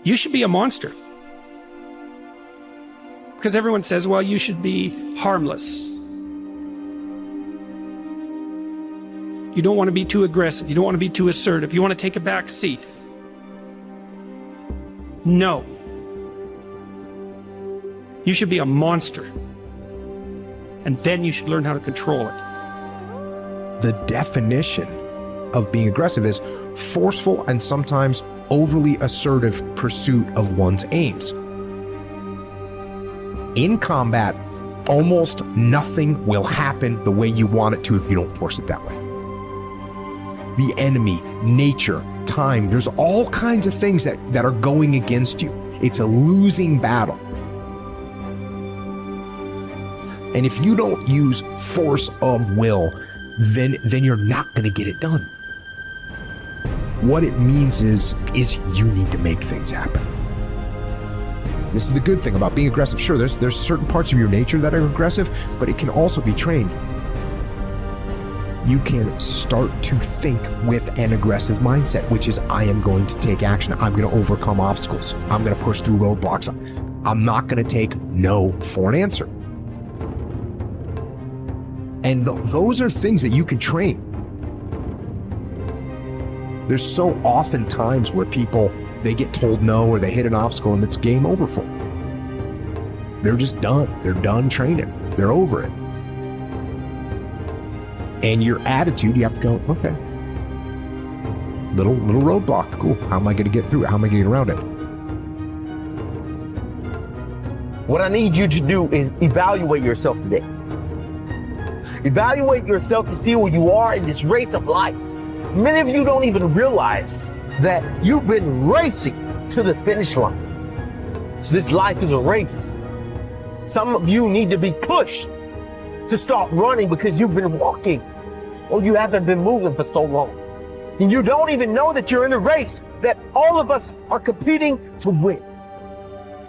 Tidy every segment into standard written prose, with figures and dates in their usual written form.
You should be a monster. Because everyone says, well, you should be harmless. You don't want to be too aggressive. You don't want to be too assertive. You want to take a back seat. No. You should be a monster. And then you should learn how to control it. The definition of being aggressive is forceful and sometimes overly assertive pursuit of one's aims. In combat, almost nothing will happen the way you want it to if you don't force it that way. The enemy, nature, time, there's all kinds of things that are going against you. It's a losing battle. And if you don't use force of will, then you're not going to get it done. What it means is you need to make things happen. This is the good thing about being aggressive. Sure, there's certain parts of your nature that are aggressive, but it can also be trained. You can start to think with an aggressive mindset, which is, I am going to take action. I'm going to overcome obstacles. I'm going to push through roadblocks. I'm not going to take no for an answer. And those are things that you can train. There's so often times where people, they get told no or they hit an obstacle and it's game over for them. They're just done. They're done training. They're over it. And your attitude, you have to go, okay, little roadblock, cool. How am I going to get through it? How am I going to get around it? What I need you to do is evaluate yourself today. Evaluate yourself to see where you are in this race of life. Many of you don't even realize that you've been racing to the finish line. This life is a race. Some of you need to be pushed to start running because you've been walking or you haven't been moving for so long. And you don't even know that you're in a race that all of us are competing to win.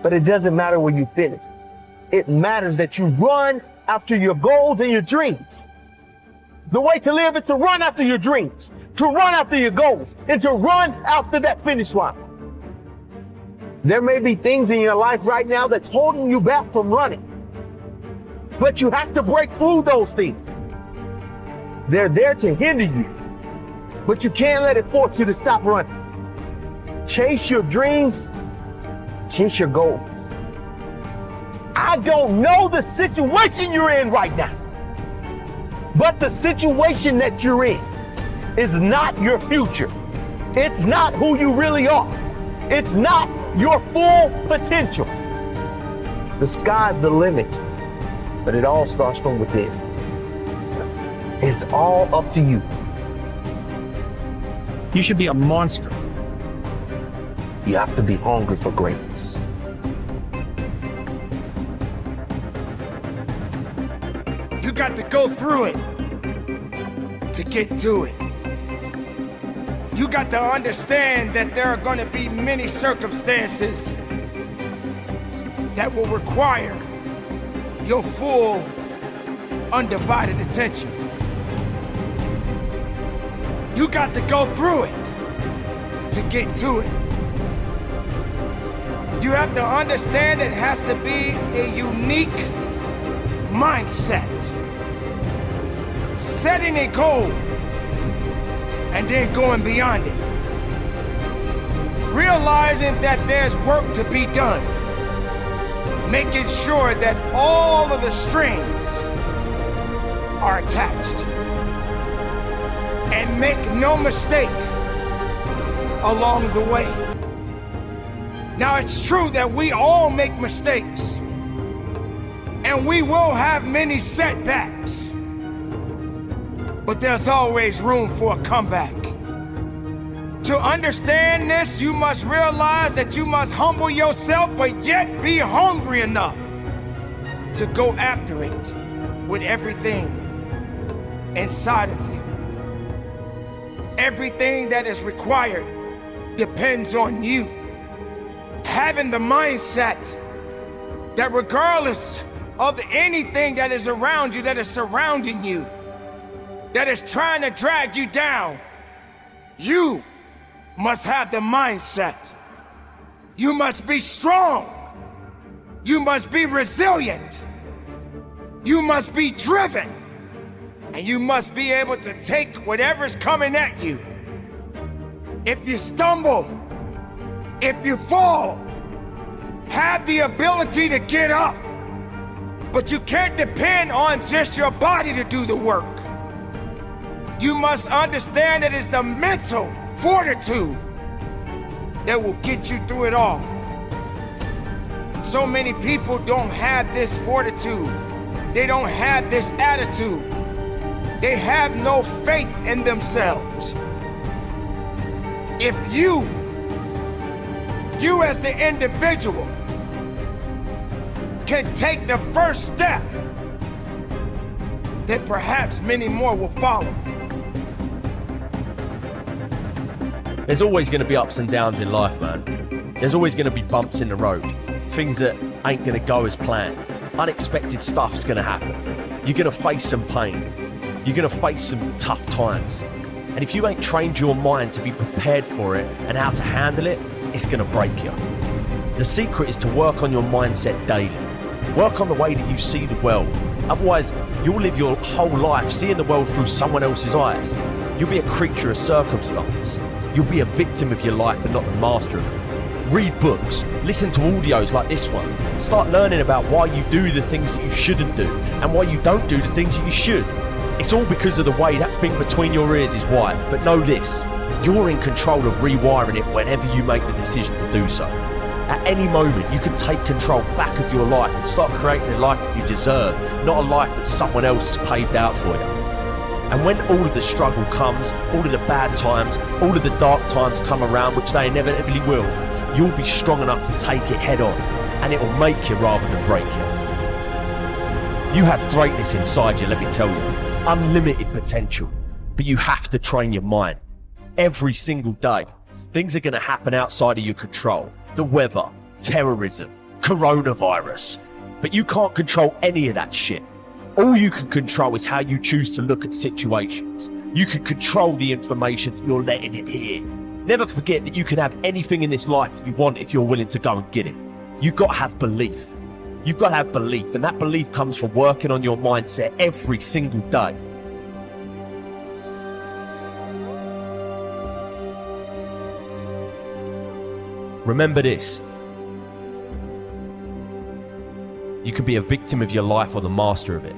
But it doesn't matter where you finish. It matters that you run after your goals and your dreams. The way to live is to run after your dreams, to run after your goals, and to run after that finish line. There may be things in your life right now that's holding you back from running, but you have to break through those things. They're there to hinder you, but you can't let it force you to stop running. Chase your dreams, chase your goals. I don't know the situation you're in right now, but the situation that you're in is not your future. It's not who you really are. It's not your full potential. The sky's the limit, but it all starts from within. It's all up to you. You should be a monster. You have to be hungry for greatness. You got to go through it to get to it. You got to understand that there are going to be many circumstances that will require your full, undivided attention. You got to go through it to get to it. You have to understand it has to be a unique mindset. Setting a goal and then going beyond it. Realizing that there's work to be done. Making sure that all of the strings are attached. And make no mistake along the way. Now it's true that we all make mistakes. And we will have many setbacks. But there's always room for a comeback. To understand this, you must realize that you must humble yourself, but yet be hungry enough to go after it with everything inside of you. Everything that is required depends on you. Having the mindset that regardless of anything that is around you, that is surrounding you, that is trying to drag you down, you must have the mindset You must be strong. You must be resilient. You must be driven. And you must be able to take whatever's coming at you. If you stumble, if you fall, have the ability to get up. But you can't depend on just your body to do the work. You must understand that it's the mental fortitude that will get you through it all. So many people don't have this fortitude. They don't have this attitude. They have no faith in themselves. If you as the individual, can take the first step, then perhaps many more will follow. There's always going to be ups and downs in life, man. There's always going to be bumps in the road. Things that ain't going to go as planned. Unexpected stuff's going to happen. You're going to face some pain. You're going to face some tough times. And if you ain't trained your mind to be prepared for it and how to handle it, it's going to break you. The secret is to work on your mindset daily. Work on the way that you see the world. Otherwise, you'll live your whole life seeing the world through someone else's eyes. You'll be a creature of circumstance. You'll be a victim of your life and not the master of it. Read books, listen to audios like this one. Start learning about why you do the things that you shouldn't do and why you don't do the things that you should. It's all because of the way that thing between your ears is wired. But know this, you're in control of rewiring it whenever you make the decision to do so. At any moment, you can take control back of your life and start creating the life that you deserve, not a life that someone else has paved out for you. And when all of the struggle comes, all of the bad times, all of the dark times come around, which they inevitably will, you'll be strong enough to take it head on, and it will make you rather than break you. You have greatness inside you, let me tell you. Unlimited potential, but you have to train your mind. Every single day, things are going to happen outside of your control. The weather, terrorism, coronavirus. But you can't control any of that shit. All you can control is how you choose to look at situations. You can control the information that you're letting in here. Never forget that you can have anything in this life that you want if you're willing to go and get it. You've got to have belief. You've got to have belief, and that belief comes from working on your mindset every single day. Remember this. You can be a victim of your life or the master of it.